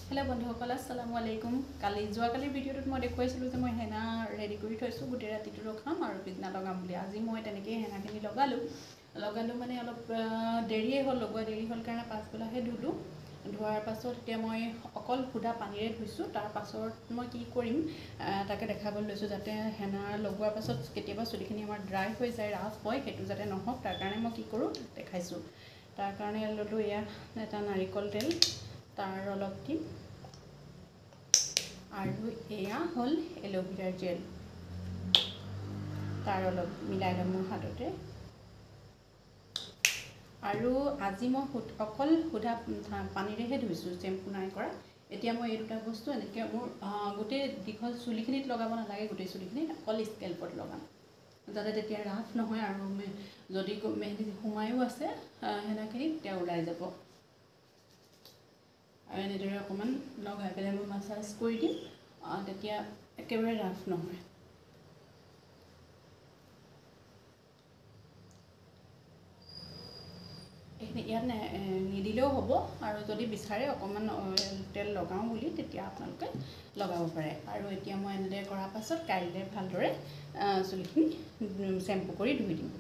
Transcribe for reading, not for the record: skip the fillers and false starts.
hello बंधुসকল আসসালামু আলাইকুম যোৱাকালিৰ ভিডিঅ'টোত মই দেখুৱাইছিলোঁ যে মই হেনা ৰেডি কৰি থৈছোঁ গোটেই ৰাতিটো ৰখাম আৰু পিছদিনা লগাম বুলি আজি মই তেনেকৈ হেনাখিনি লগালোঁ মানে অলপ দেৰিয়ে হ'ল লগোৱা দেৰি হ'ল কাৰণে পাছবেলাহে ধুলোঁ ধোৱাৰ পাছত এতিয়া মই অকল সুদা পানীৰে ধুইছোঁ তাৰ পাছত মই কি কৰিম তাকে দেখাবলৈ লৈছোঁ যাতে হেনা লগোৱাৰ পাছত কেতিয়াবা চুলিখিনি আমাৰ ড্ৰাই হৈ যায় ৰাফ হয় সেইটো যাতে নহওক তাৰ কাৰণে মই কি কৰোঁ দেখাইছোঁ তাৰ কাৰণে ল'লোঁ এয়া এটা নাৰিকল তেল तार अलप दिम और एया हल एलोवेरा जेल तार अलप मिलाई लम मोर हाथते और आज मैं अकल सुधा पानीरेहे धुईছোঁ शेम्पू नाई करा एतिया मैं ये दुटा बस्तु एनेके मोर गोटे दीघल चुलिखिनित लगाब नालागे गोटे चुलिखिनित अकल स्केल्पत लगाम जाते तेतिया राफ নহয় और जदि मेहंदी सोमायो आछे हेनाखिनि तेतिया उলাই যাব और एनेदरे अकमान लगाई पेলাই मैं मासाज कर दिम तेतिया एकेबारे राफ নহয় ইয়াত নিদিলেও হ'ব আৰু যদি বিচাৰে অকমান তেল লগাও বুলি তেতিয়া আপোনালোকে লগাব পাৰে আৰু এতিয়া মই এনেদৰে কৰাৰ পাছত কাইলৈ ভালদৰে চুলিখিনি শ্যাম্পু কৰি ধুই দিম